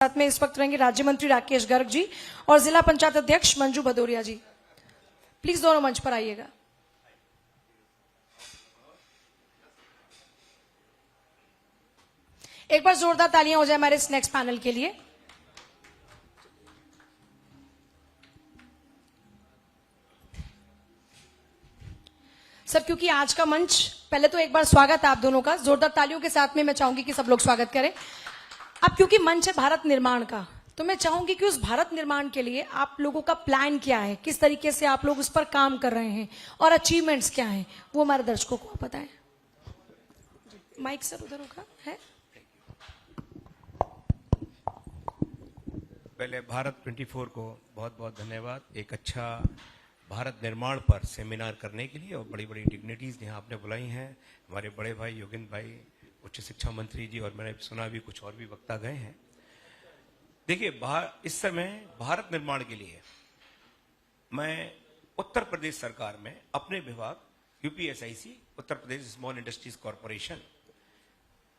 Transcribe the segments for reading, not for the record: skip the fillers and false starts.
साथ में इस वक्त रहेंगे राज्य मंत्री राकेश गर्ग जी और जिला पंचायत अध्यक्ष मंजू भदौरिया जी। प्लीज दोनों मंच पर आइएगा। एक बार जोरदार तालियां हो जाए हमारे इस नेक्स्ट पैनल के लिए। सर, क्योंकि आज का मंच, पहले तो एक बार स्वागत है आप दोनों का, जोरदार तालियों के साथ में मैं चाहूंगी कि सब लोग स्वागत करें। अब क्योंकि मंच है भारत निर्माण का, तो मैं चाहूंगी कि उस भारत निर्माण के लिए आप लोगों का प्लान क्या है, किस तरीके से आप लोग उस पर काम कर रहे हैं और अचीवमेंट्स क्या हैं, वो हमारे दर्शकों को आप बताएं। माइक सर उधर होगा है। पहले भारत 24 को बहुत बहुत धन्यवाद, एक अच्छा भारत निर्माण पर सेमिनार करने के लिए, और बड़ी बड़ी डिग्निटीज यहाँ आपने बुलाई हैं। हमारे बड़े भाई योगेंद्र भाई, उच्च शिक्षा मंत्री जी, और मैंने सुना भी कुछ और भी वक्ता गए हैं। देखिए, इस समय भारत निर्माण के लिए मैं उत्तर प्रदेश सरकार में अपने विभाग यूपीएसआईसी, Uttar Pradesh small industries corporation,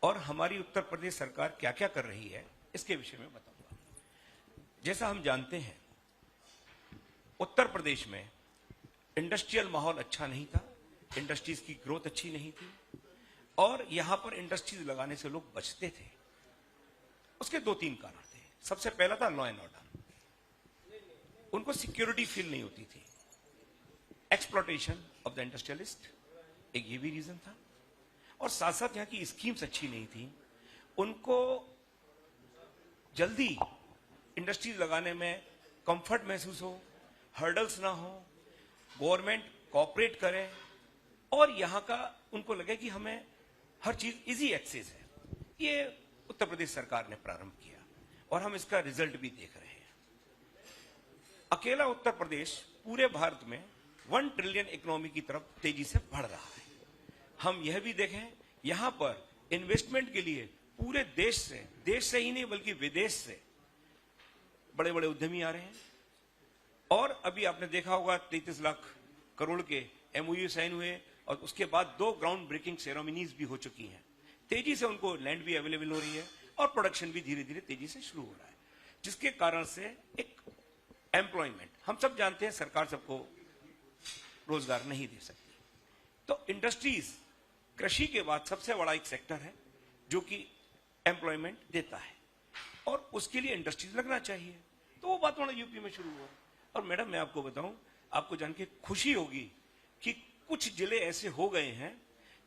और हमारी उत्तर प्रदेश सरकार क्या क्या कर रही है इसके विषय में बताऊंगा। जैसा हम जानते हैं, उत्तर प्रदेश में इंडस्ट्रियल माहौल अच्छा नहीं था, इंडस्ट्रीज की ग्रोथ अच्छी नहीं थी, और यहां पर इंडस्ट्रीज लगाने से लोग बचते थे। उसके दो तीन कारण थे। सबसे पहला था लॉ एंड ऑर्डर, उनको सिक्योरिटी फील नहीं होती थी। एक्सप्लॉटेशन ऑफ द इंडस्ट्रियलिस्ट, एक ये भी रीजन था, और साथ साथ यहां की स्कीम्स अच्छी नहीं थी। उनको जल्दी इंडस्ट्रीज लगाने में कंफर्ट महसूस हो, हर्डल्स ना हो, गवर्नमेंट कोऑपरेट करे, और यहां का उनको लगे कि हमें हर चीज इजी एक्सेस है। ये उत्तर प्रदेश सरकार ने प्रारंभ किया और हम इसका रिजल्ट भी देख रहे हैं। अकेला उत्तर प्रदेश पूरे भारत में 1 ट्रिलियन इकोनॉमी की तरफ तेजी से बढ़ रहा है। हम यह भी देखें, यहां पर इन्वेस्टमेंट के लिए पूरे देश से ही नहीं बल्कि विदेश से बड़े बड़े उद्यमी आ रहे हैं। और अभी आपने देखा होगा 33 लाख करोड़ के एमओयू साइन हुए, और उसके बाद 2 ग्राउंड ब्रेकिंग सेरेमनीज भी हो चुकी हैं। तेजी से उनको लैंड भी अवेलेबल हो रही है और प्रोडक्शन भी धीरे धीरे तेजी से शुरू हो रहा है, जिसके कारण से एक एम्प्लॉयमेंट, हम सब जानते हैं सरकार सबको रोजगार नहीं दे सकती, तो इंडस्ट्रीज कृषि के बाद सबसे बड़ा एक सेक्टर है जो कि एम्प्लॉयमेंट देता है, और उसके लिए इंडस्ट्रीज लगना चाहिए। तो वो बात वहां यूपी में शुरू हुआ। और मैडम, मैं आपको बताऊं, आपको जान के खुशी होगी कि कुछ जिले ऐसे हो गए हैं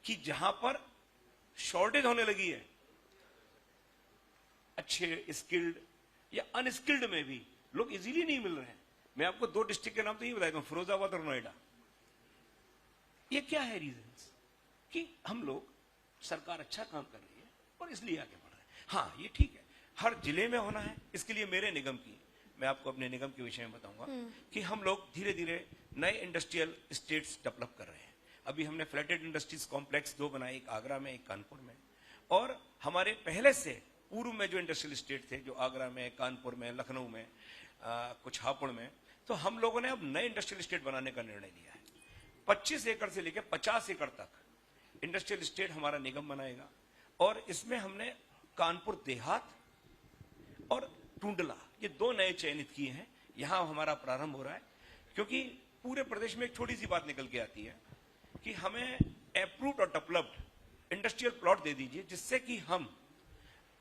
कि जहां पर शॉर्टेज होने लगी है। अच्छे स्किल्ड या अनस्किल्ड में भी लोग इजीली नहीं मिल रहे हैं। मैं आपको 2 डिस्ट्रिक्ट के नाम तो ये बता दूं, फिरोजाबाद और नोएडा। ये क्या है रीजंस? कि हम लोग, सरकार अच्छा काम कर रही है और इसलिए आगे बढ़ रहे हैं। हाँ, ये ठीक है, हर जिले में होना है। इसके लिए मेरे निगम की, मैं आपको अपने निगम के विषय में बताऊंगा कि हम लोग धीरे धीरे नए इंडस्ट्रियल स्टेट्स डेवलप कर रहे हैं। अभी हमने फ्लैटेड इंडस्ट्रीज कॉम्प्लेक्स 2 बनाए, एक आगरा में, एक कानपुर में। और हमारे पहले से पूर्व में जो इंडस्ट्रियल स्टेट थे, जो आगरा में, कानपुर में, लखनऊ में, कुछ हापुड़ में, तो हम लोगों ने अब नए इंडस्ट्रियल स्टेट बनाने का निर्णय लिया है। 25 एकड़ से लेकर 50 एकड़ तक इंडस्ट्रियल स्टेट हमारा निगम बनाएगा। और इसमें हमने कानपुर देहात और टूंडला, ये 2 नए चयनित किए हैं। यहां हमारा प्रारंभ हो रहा है, क्योंकि पूरे प्रदेश में एक छोटी सी बात निकल के आती है कि हमें अप्रूव्ड और डेवलप्ड इंडस्ट्रियल प्लॉट दे दीजिए, जिससे कि हम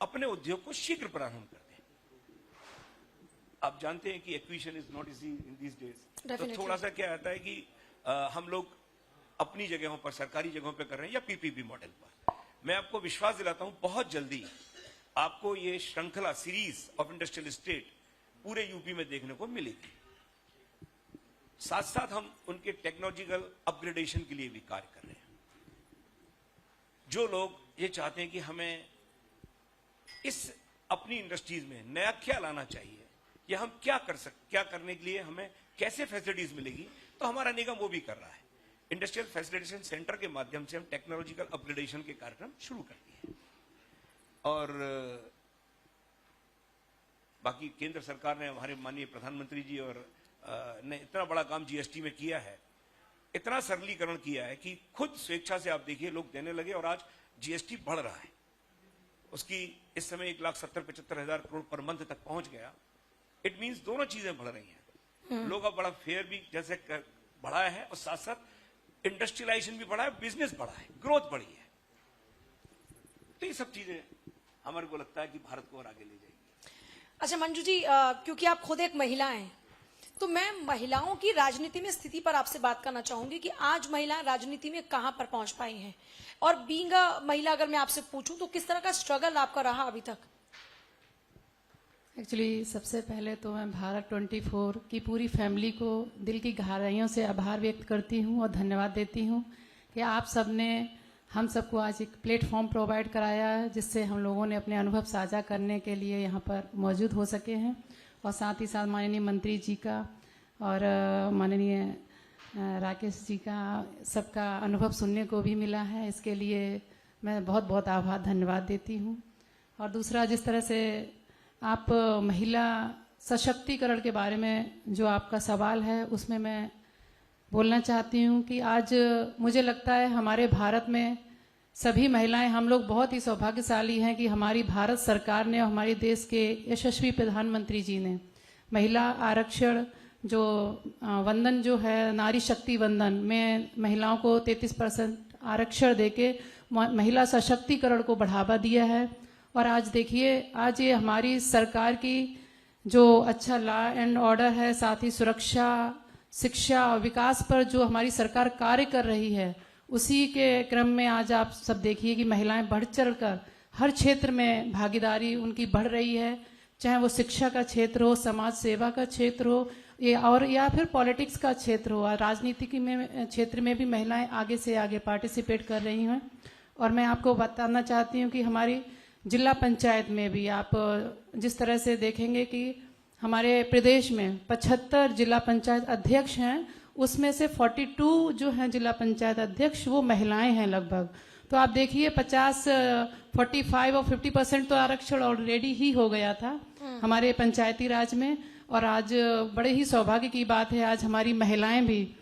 अपने उद्योग को शीघ्र प्रारंभ कर दें। आप जानते हैं कि acquisition is not easy in these days. तो थोड़ा सा क्या आता है कि हम लोग अपनी जगहों पर, सरकारी जगहों पर कर रहे हैं या पीपीपी मॉडल पर। मैं आपको विश्वास दिलाता हूं, बहुत जल्दी आपको ये श्रृंखला, सीरीज ऑफ इंडस्ट्रियल स्टेट पूरे यूपी में देखने को मिलेगी। साथ साथ हम उनके टेक्नोलॉजिकल अपग्रेडेशन के लिए भी कार्य कर रहे हैं। जो लोग ये चाहते हैं कि हमें इस अपनी इंडस्ट्रीज में नया क्या लाना चाहिए, या हम क्या करने के लिए हमें कैसे फैसिलिटीज मिलेगी, तो हमारा निगम वो भी कर रहा है। इंडस्ट्रियल फैसिलिटेशन सेंटर के माध्यम से हम टेक्नोलॉजिकल अपग्रेडेशन के कार्यक्रम शुरू कर दिए हैं। और बाकी केंद्र सरकार ने, हमारे माननीय प्रधानमंत्री जी और ने इतना बड़ा काम जीएसटी में किया है, इतना सरलीकरण किया है कि खुद स्वेच्छा से आप देखिए लोग देने लगे, और आज जीएसटी बढ़ रहा है। उसकी इस समय 1,70,75,000 करोड़ पर मंथ तक पहुंच गया, इट मींस दोनों चीजें बढ़ रही हैं। लोग अब बड़ा फेयर भी जैसे बढ़ा है और साथ साथ इंडस्ट्रियलाइजेशन भी बढ़ा है, बिजनेस बढ़ा है, ग्रोथ बढ़ी है। तो ये सब चीजें हमारे को लगता है कि भारत को और आगे ले जाएगी। अच्छा मंजू जी, क्योंकि आप खुद एक महिला हैं, तो मैं महिलाओं की राजनीति में स्थिति पर आपसे बात करना चाहूंगी कि आज महिलाएं राजनीति में कहां पर पहुंच पाई हैं, और बीइंग अ महिला अगर मैं आपसे पूछूं तो किस तरह का स्ट्रगल आपका रहा अभी तक? एक्चुअली सबसे पहले तो मैं भारत 24 की पूरी फैमिली को दिल की गहराइयों से आभार व्यक्त करती हूं और धन्यवाद देती हूं कि आप सबने हम सबको आज एक प्लेटफॉर्म प्रोवाइड कराया है, जिससे हम लोगों ने अपने अनुभव साझा करने के लिए यहाँ पर मौजूद हो सके हैं। और साथ ही साथ माननीय मंत्री जी का और माननीय राकेश जी का सबका अनुभव सुनने को भी मिला है। इसके लिए मैं बहुत बहुत आभार धन्यवाद देती हूँ। और दूसरा, जिस तरह से आप महिला सशक्तिकरण के बारे में जो आपका सवाल है, उसमें मैं बोलना चाहती हूँ कि आज मुझे लगता है हमारे भारत में सभी महिलाएं, हम लोग बहुत ही सौभाग्यशाली हैं कि हमारी भारत सरकार ने और हमारे देश के यशस्वी प्रधानमंत्री जी ने महिला आरक्षण जो वंदन जो है, नारी शक्ति वंदन में महिलाओं को 33% आरक्षण देके महिला सशक्तिकरण को बढ़ावा दिया है। और आज देखिए, आज ये हमारी सरकार की जो अच्छा लॉ एंड ऑर्डर है, साथ ही सुरक्षा, शिक्षा और विकास पर जो हमारी सरकार कार्य कर रही है, उसी के क्रम में आज आप सब देखिए कि महिलाएं बढ़ चढ़कर हर क्षेत्र में भागीदारी उनकी बढ़ रही है, चाहे वो शिक्षा का क्षेत्र हो, समाज सेवा का क्षेत्र हो, या फिर पॉलिटिक्स का क्षेत्र हो। राजनीति में क्षेत्र में भी महिलाएं आगे से आगे पार्टिसिपेट कर रही हैं। और मैं आपको बताना चाहती हूँ कि हमारी जिला पंचायत में भी आप जिस तरह से देखेंगे कि हमारे प्रदेश में 75 जिला पंचायत अध्यक्ष हैं, उसमें से 42 जो हैं जिला पंचायत अध्यक्ष वो महिलाएं हैं लगभग। तो आप देखिए 50, 45 और 50% तो आरक्षण ऑलरेडी ही हो गया था हमारे पंचायती राज में। और आज बड़े ही सौभाग्य की बात है, आज हमारी महिलाएं भी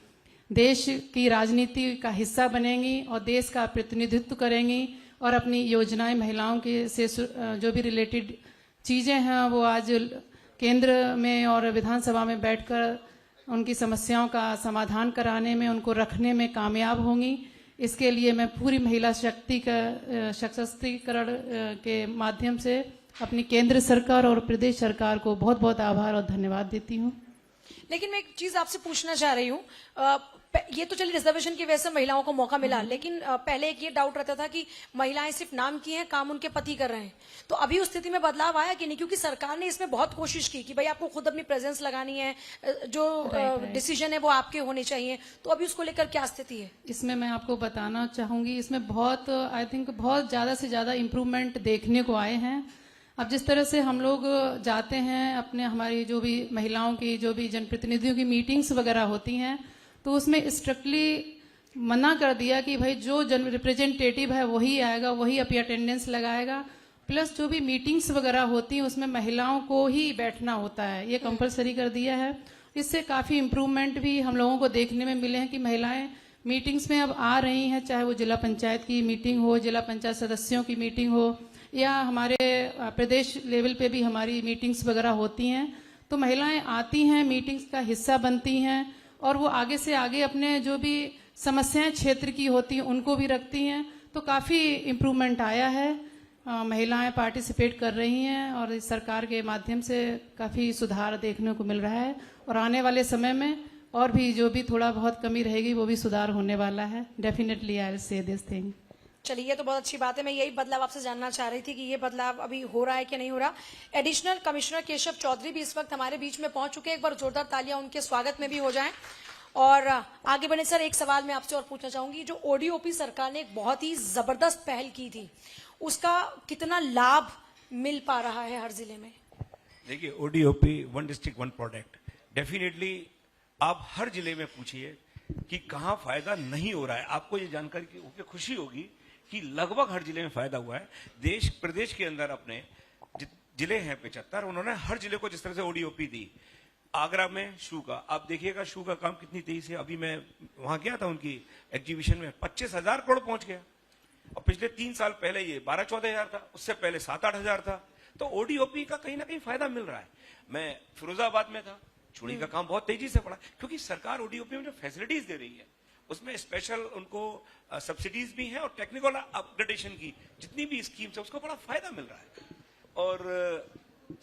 देश की राजनीति का हिस्सा बनेंगी और देश का प्रतिनिधित्व करेंगी और अपनी योजनाएं महिलाओं के से जो भी रिलेटेड चीजें हैं वो आज केंद्र में और विधानसभा में बैठकर उनकी समस्याओं का समाधान कराने में, उनको रखने में कामयाब होंगी। इसके लिए मैं पूरी महिला सशक्तिकरण के माध्यम से अपनी केंद्र सरकार और प्रदेश सरकार को बहुत बहुत आभार और धन्यवाद देती हूँ। लेकिन मैं एक चीज आपसे पूछना चाह रही हूँ, ये तो चलिए रिजर्वेशन की वजह से महिलाओं को मौका मिला, लेकिन पहले एक ये डाउट रहता था कि महिलाएं सिर्फ नाम की हैं, काम उनके पति कर रहे हैं। तो अभी उस स्थिति में बदलाव आया कि नहीं? क्योंकि सरकार ने इसमें बहुत कोशिश की कि भाई आपको खुद अपनी प्रेजेंस लगानी है, जो डिसीजन है वो आपके होने चाहिए। तो अभी उसको लेकर क्या स्थिति है? इसमें मैं आपको बताना चाहूंगी, इसमें बहुत आई थिंक बहुत ज्यादा से ज्यादा इम्प्रूवमेंट देखने को आए हैं। अब जिस तरह से हम लोग जाते हैं अपने, हमारी जो भी महिलाओं की जो भी जनप्रतिनिधियों की मीटिंग्स वगैरह होती हैं, तो उसमें स्ट्रिक्टली मना कर दिया कि भाई जो जन रिप्रेजेंटेटिव है वही आएगा, वही अपनी अटेंडेंस लगाएगा। प्लस जो भी मीटिंग्स वगैरह होती हैं उसमें महिलाओं को ही बैठना होता है, ये कंपलसरी कर दिया है। इससे काफी इम्प्रूवमेंट भी हम लोगों को देखने में मिले हैं कि महिलाएं मीटिंग्स में अब आ रही हैं, चाहे वो जिला पंचायत की मीटिंग हो, जिला पंचायत सदस्यों की मीटिंग हो, या हमारे प्रदेश लेवल पे भी हमारी मीटिंग्स वगैरह होती हैं। तो महिलाएं आती हैं, मीटिंग्स का हिस्सा बनती हैं और वो आगे से आगे अपने जो भी समस्याएं क्षेत्र की होती हैं उनको भी रखती हैं। तो काफी इम्प्रूवमेंट आया है, महिलाएं पार्टिसिपेट कर रही हैं और इस सरकार के माध्यम से काफी सुधार देखने को मिल रहा है। और आने वाले समय में और भी जो भी थोड़ा बहुत कमी रहेगी वो भी सुधार होने वाला है। Definitely I will say this thing. चलिए, ये तो बहुत अच्छी बात है। मैं यही बदलाव आपसे जानना चाह रही थी कि ये बदलाव अभी हो रहा है कि नहीं हो रहा। एडिशनल कमिश्नर केशव चौधरी भी इस वक्त हमारे बीच में पहुंच चुके हैं। एक बार जोरदार तालियां उनके स्वागत में भी हो जाएं। और आगे बढ़े सर, एक सवाल मैं आपसे और पूछना चाहूंगी, जो ओडीओपी सरकार ने एक बहुत ही जबरदस्त पहल की थी, उसका कितना लाभ मिल पा रहा है हर जिले में? देखिए, ODOP, one district one product, definitely आप हर जिले में पूछिए कि कहां फायदा नहीं हो रहा है। आपको ये जानकारी की खुशी होगी कि लगभग हर जिले में फायदा हुआ है। देश प्रदेश के अंदर अपने जिले हैं 75, उन्होंने हर जिले को जिस तरह से ओडीओपी दी। आगरा में शू का, आप देखिएगा शू का काम कितनी तेजी से, अभी मैं वहां गया था उनकी एग्जीबिशन में, 25,000 करोड़ पहुंच गया। और पिछले 3 साल पहले ये 12-14 हजार था, उससे पहले 7-8 हजार था। तो ओडीओपी का कहीं ना कहीं फायदा मिल रहा है। मैं फिरोजाबाद में था, चूड़ी का काम बहुत तेजी से बढ़ा, क्योंकि सरकार ओडीओपी में जो फैसिलिटीज दे रही है उसमें स्पेशल उनको सब्सिडीज भी हैं और टेक्निकल अपग्रेडेशन की जितनी भी स्कीम्स है उसको बड़ा फायदा मिल रहा है। और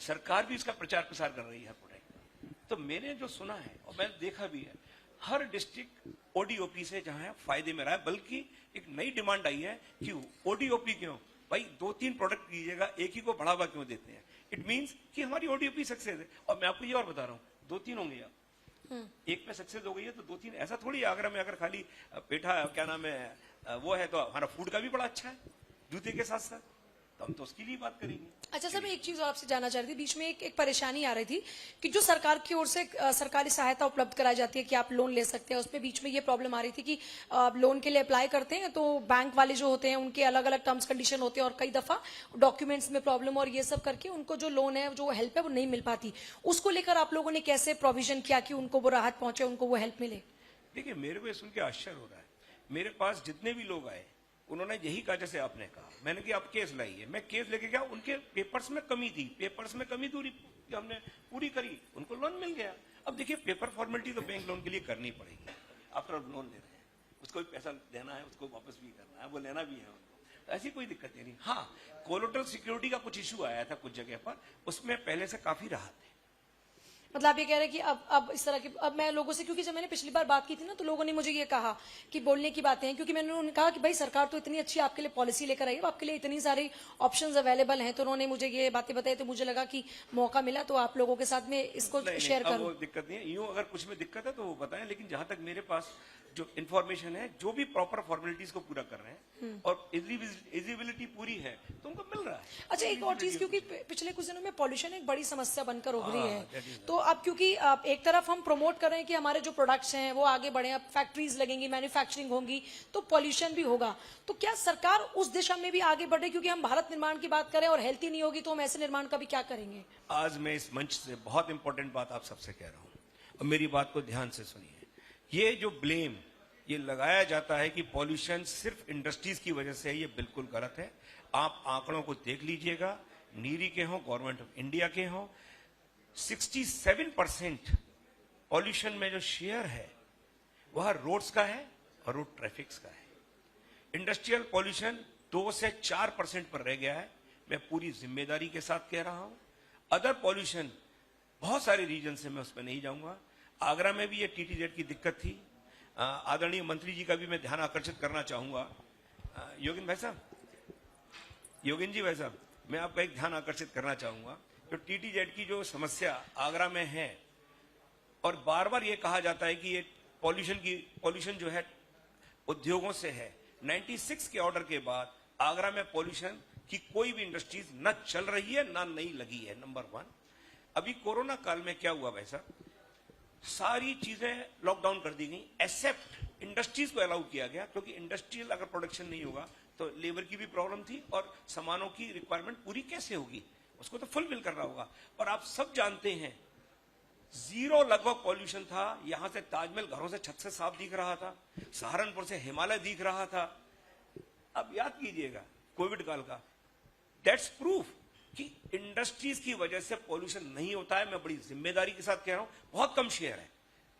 सरकार भी इसका प्रचार प्रसार कर रही है प्रोडक्ट। तो मैंने जो सुना है और मैंने देखा भी है, हर डिस्ट्रिक्ट ओडीओपी से जहां है फायदे में रहा है। बल्कि एक नई डिमांड आई है कि ओडीओपी क्यों भाई, 2-3 प्रोडक्ट कीजिएगा, एक ही को बढ़ावा क्यों देते हैं। इट मींस कि हमारी ओडीओपी सक्सेस है। और मैं आपको ये और बता रहा हूँ, 2-3 होंगे आप, एक में सक्सेस हो गई है तो 2-3 ऐसा थोड़ी है। आगरा में अगर खाली पेठा क्या नाम है वो है तो हमारा फूड का भी बड़ा अच्छा है जूते के साथ साथ, तो हम तो उसके लिए बात करेंगे। अच्छा सर, मैं एक चीज और आपसे जानना चाह रही थी। बीच में एक परेशानी आ रही थी कि जो सरकार की ओर से सरकारी सहायता उपलब्ध कराई जाती है कि आप लोन ले सकते हैं, उसमें बीच में ये प्रॉब्लम आ रही थी कि आप लोन के लिए अप्लाई करते हैं तो बैंक वाले जो होते हैं उनके अलग अलग टर्म्स कंडीशन होते हैं और कई दफा डॉक्यूमेंट्स में प्रॉब्लम और ये सब करके उनको जो लोन है, जो हेल्प है वो नहीं मिल पाती। उसको लेकर आप लोगों ने कैसे प्रोविजन किया कि उनको वो राहत पहुंचे, उनको वो हेल्प मिले? देखिए, मेरे को ये सुन के आश्चर्य हो रहा है। मेरे पास जितने भी लोग आए उन्होंने यही कहा जैसे आपने कहा। मैंने कि आप केस लाइए, मैं केस लेके गया, उनके पेपर्स में कमी थी, पेपर्स में कमी दूरी हमने पूरी करी, उनको लोन मिल गया। अब देखिए, पेपर फॉर्मेलिटी तो बैंक लोन के लिए करनी पड़ेगी। आफ्टर ऑल लोन ले रहे हैं, उसको भी पैसा देना है, उसको वापस भी करना है, वो लेना भी है उनको, तो ऐसी कोई दिक्कत नहीं। हाँ, कोलेटरल सिक्योरिटी का कुछ इशू आया था कुछ जगह पर, उसमें पहले से काफी राहत है। मतलब आप ये कह रहे हैं कि अब इस तरह की, अब मैं लोगों से, क्योंकि जब मैंने पिछली बार बात की थी ना तो लोगों ने मुझे ये कहा कि बोलने की बातें हैं, क्योंकि मैंने उन्होंने कहा कि भाई सरकार तो इतनी अच्छी आपके लिए पॉलिसी लेकर आई है, आपके लिए इतनी सारी ऑप्शंस अवेलेबल हैं, तो उन्होंने मुझे ये बातें बताई, तो मुझे लगा कि मौका मिला तो आप लोगों के साथ में इसको शेयर अब करूं। वो दिक्कत नहीं है, यूं अगर कुछ में दिक्कत है तो वो बताएं, लेकिन जहां तक मेरे पास जो इन्फॉर्मेशन है, जो भी प्रॉपर फॉर्मेलिटीज को पूरा कर रहे हैं और एलिजिबिलिटी पूरी है तो उनको मिल रहा है। अच्छा, एक और चीज, क्योंकि पिछले कुछ दिनों में पॉल्यूशन एक बड़ी समस्या बनकर उभरी हाँ, है, तो अब क्योंकि एक तरफ हम प्रमोट कर रहे हैं कि हमारे जो प्रोडक्ट्स हैं वो आगे बढ़े, अब फैक्ट्रीज लगेंगी, मैन्युफैक्चरिंग होगी तो पॉल्यूशन भी होगा, तो क्या सरकार उस दिशा में भी आगे बढ़े? क्योंकि हम भारत निर्माण की बात करें और हेल्थी नहीं होगी तो हम ऐसे निर्माण का भी क्या करेंगे? आज मैं इस मंच से बहुत इंपॉर्टेंट बात आप सबसे कह रहा हूं और मेरी बात को ध्यान से सुनिए। ये जो ब्लेम ये लगाया जाता है कि पॉल्यूशन सिर्फ इंडस्ट्रीज की वजह से है, ये बिल्कुल गलत है। आप आंकड़ों को देख लीजिएगा, नीरी के हों, गवर्नमेंट ऑफ इंडिया के हों, 67% पॉल्यूशन में जो शेयर है वह रोड्स का है और रोड ट्रैफिक्स का है। इंडस्ट्रियल पॉल्यूशन 2 से 4% पर रह गया है। मैं पूरी जिम्मेदारी के साथ कह रहा हूं। अदर पॉल्यूशन बहुत सारे रीजन से, मैं उसमें नहीं जाऊंगा। आगरा में भी ये टीटीजेड की दिक्कत थी। आदरणीय मंत्री जी का भी मैं ध्यान आकर्षित करना चाहूंगा। योगिन भाई साहब, योगिन जी भाई साहब, मैं आपका एक ध्यान आकर्षित करना चाहूंगा। जो टीटीजेड की जो समस्या आगरा में है, और बार बार ये कहा जाता है कि ये पॉल्यूशन जो है उद्योगों से है। 96 के ऑर्डर के बाद आगरा में पॉल्यूशन की कोई भी इंडस्ट्रीज न चल रही है ना नई लगी है, नंबर 1। अभी कोरोना काल में क्या हुआ भाई साहब, सारी चीजें लॉकडाउन कर दी गई, एक्सेप्ट इंडस्ट्रीज को अलाउ किया गया, क्योंकि इंडस्ट्रियल अगर प्रोडक्शन नहीं होगा तो लेबर की भी प्रॉब्लम थी और सामानों की रिक्वायरमेंट पूरी कैसे होगी, उसको तो फुलफिल करना होगा। और आप सब जानते हैं, 0 लगभग पॉल्यूशन था। यहां से ताजमहल घरों से छत से साफ दिख रहा था, सहारनपुर से हिमालय दिख रहा था। अब याद कीजिएगा कोविड काल का, दैट्स प्रूफ कि इंडस्ट्रीज की वजह से पॉल्यूशन नहीं होता है। मैं बड़ी जिम्मेदारी के साथ कह रहा हूं, बहुत कम शेयर है।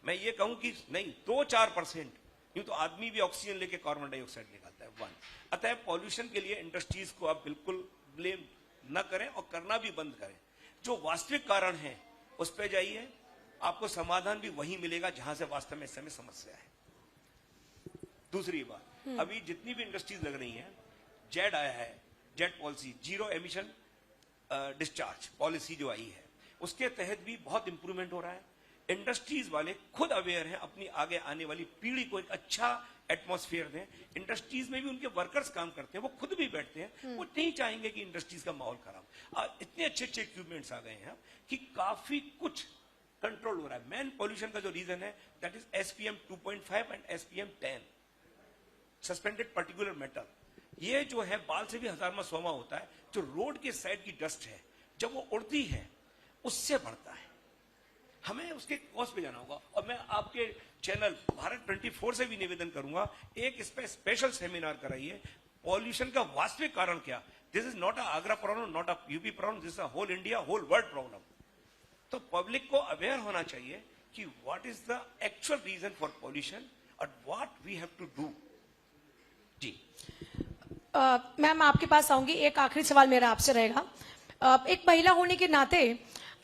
मैं ये कहूं कि नहीं 2-4%, यूं तो आदमी भी ऑक्सीजन लेके कार्बन डाइऑक्साइड निकालता है 1। अतः पॉल्यूशन के लिए इंडस्ट्रीज को आप बिल्कुल ब्लेम न करें और करना भी बंद करें। जो वास्तविक कारण है उस पर जाइए, आपको समाधान भी वहीं मिलेगा जहां से वास्तव में इस समय समस्या है। दूसरी बात, अभी जितनी भी इंडस्ट्रीज लग रही हैं, जेड आया है, Z policy, zero emission discharge policy जो आई है, उसके तहत भी बहुत इंप्रूवमेंट हो रहा है। इंडस्ट्रीज वाले खुद अवेयर हैं, अपनी आगे आने वाली पीढ़ी को एक अच्छा एटमॉस्फेयर दें। इंडस्ट्रीज में भी उनके वर्कर्स काम करते हैं, वो खुद भी बैठते हैं, वो नहीं चाहेंगे कि इंडस्ट्रीज का माहौल खराब। इतने अच्छे अच्छे इक्विपमेंट्स आ गए हैं कि काफी कुछ कंट्रोल हो रहा है। मेन पॉल्यूशन का जो रीजन है that is SPM 2.5 and SPM 10, suspended particular metal. ये जो है बाल से भी 1000वां 100वां होता है। जो रोड के साइड की डस्ट है, जब वो उड़ती है उससे बढ़ता है, हमें उसके कॉज पे जाना होगा। और मैं आपके चैनल भारत 24 से भी निवेदन करूंगा, एक इस पे स्पेशल सेमिनार कराइए। पॉल्यूशन का वास्तविक कारण क्या। This is not a Agra problem, not a UP problem, this is a whole India, whole world problem. तो पब्लिक को अवेयर होना चाहिए कि what is the actual reason for pollution और what we have to do. जी ma'am आपके पास आऊंगी, एक आखिरी सवाल मेरा आपसे रहेगा। एक महिला होने के नाते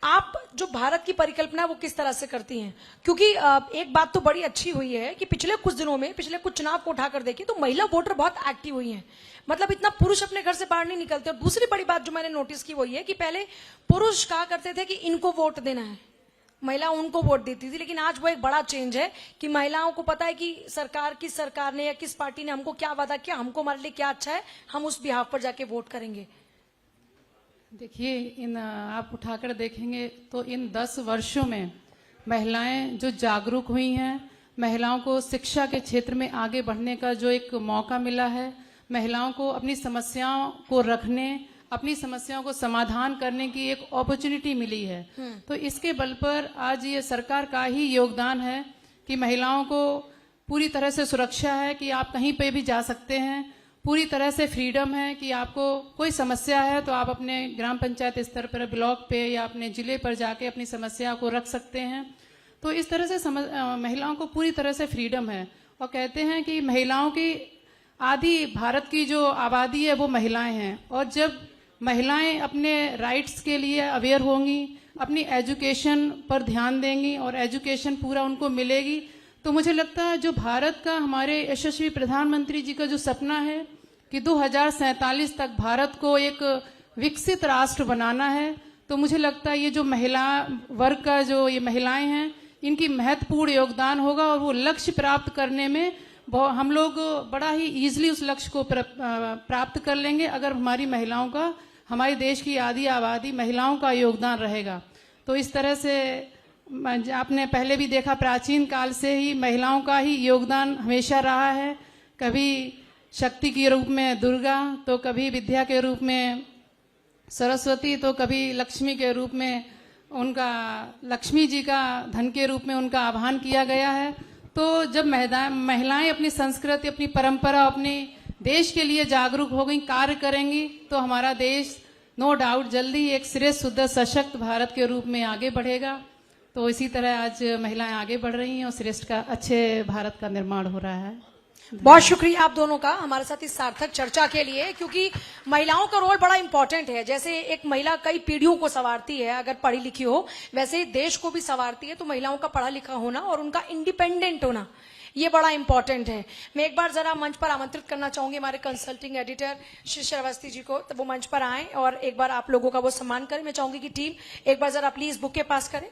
आप जो भारत की परिकल्पना है वो किस तरह से करती हैं, क्योंकि एक बात तो बड़ी अच्छी हुई है कि पिछले कुछ दिनों में, पिछले कुछ चुनाव को उठाकर देखिए तो महिला वोटर बहुत एक्टिव हुई हैं। मतलब इतना पुरुष अपने घर से बाहर नहीं निकलते। और दूसरी बड़ी बात जो मैंने नोटिस की वो ये कि पहले पुरुष कहा करते थे कि इनको वोट देना है, महिला उनको वोट देती थी, लेकिन आज वो एक बड़ा चेंज है कि महिलाओं को पता है कि किस सरकार ने या किस पार्टी ने हमको क्या वादा किया, हमको हमारे लिए क्या अच्छा है, हम उस बिहाफ पर जाके वोट करेंगे। देखिए, आप उठाकर देखेंगे तो इन 10 वर्षों में महिलाएं जो जागरूक हुई हैं, महिलाओं को शिक्षा के क्षेत्र में आगे बढ़ने का जो एक मौका मिला है, महिलाओं को अपनी समस्याओं को रखने, अपनी समस्याओं को समाधान करने की एक अपॉर्चुनिटी मिली है। तो इसके बल पर आज ये सरकार का ही योगदान है कि महिलाओं को पूरी तरह से सुरक्षा है कि आप कहीं पे भी जा सकते हैं, पूरी तरह से फ्रीडम है कि आपको कोई समस्या है तो आप अपने ग्राम पंचायत स्तर पर, ब्लॉक पे या अपने जिले पर जाके अपनी समस्या को रख सकते हैं। तो इस तरह से महिलाओं को पूरी तरह से फ्रीडम है। और कहते हैं कि महिलाओं की आधी भारत की जो आबादी है वो महिलाएं हैं, और जब महिलाएं अपने राइट्स के लिए अवेयर होंगी, अपनी एजुकेशन पर ध्यान देंगी और एजुकेशन पूरा उनको मिलेगी, तो मुझे लगता है जो भारत का, हमारे यशस्वी प्रधानमंत्री जी का जो सपना है कि 2047 तक भारत को एक विकसित राष्ट्र बनाना है, तो मुझे लगता है ये जो महिला वर्ग का जो ये महिलाएं हैं, इनकी महत्वपूर्ण योगदान होगा और वो लक्ष्य प्राप्त करने में हम लोग बड़ा ही इजीली उस लक्ष्य को प्राप्त कर लेंगे अगर हमारी महिलाओं का, हमारे देश की आधी आबादी महिलाओं का योगदान रहेगा। तो इस तरह से आपने पहले भी देखा, प्राचीन काल से ही महिलाओं का ही योगदान हमेशा रहा है। कभी शक्ति के रूप में दुर्गा, तो कभी विद्या के रूप में सरस्वती, तो कभी लक्ष्मी के रूप में उनका, लक्ष्मी जी का धन के रूप में उनका आह्वान किया गया है। तो जब महिलाएं अपनी संस्कृति, अपनी परंपरा, अपने देश के लिए जागरूक हो गई, कार्य करेंगी, तो हमारा देश नो डाउट जल्दी एक श्रेष्ठ, शुद्ध, सशक्त भारत के रूप में आगे बढ़ेगा। तो इसी तरह आज महिलाएं आगे बढ़ रही हैं और श्रेष्ठ का, अच्छे भारत का निर्माण हो रहा है। बहुत शुक्रिया आप दोनों का हमारे साथ इस सार्थक चर्चा के लिए, क्योंकि महिलाओं का रोल बड़ा इंपॉर्टेंट है। जैसे एक महिला कई पीढ़ियों को संवारती है अगर पढ़ी लिखी हो, वैसे ही देश को भी संवारती है। तो महिलाओं का पढ़ा लिखा होना और उनका इंडिपेंडेंट होना ये बड़ा इंपॉर्टेंट है। मैं एक बार जरा मंच पर आमंत्रित करना चाहूंगी हमारे कंसल्टिंग एडिटर श्री श्रावस्ती जी को, तो वो मंच पर आए और एक बार आप लोगों का वो सम्मान करें। मैं चाहूंगी कि टीम एक बार जरा प्लीज बुक के पास करें।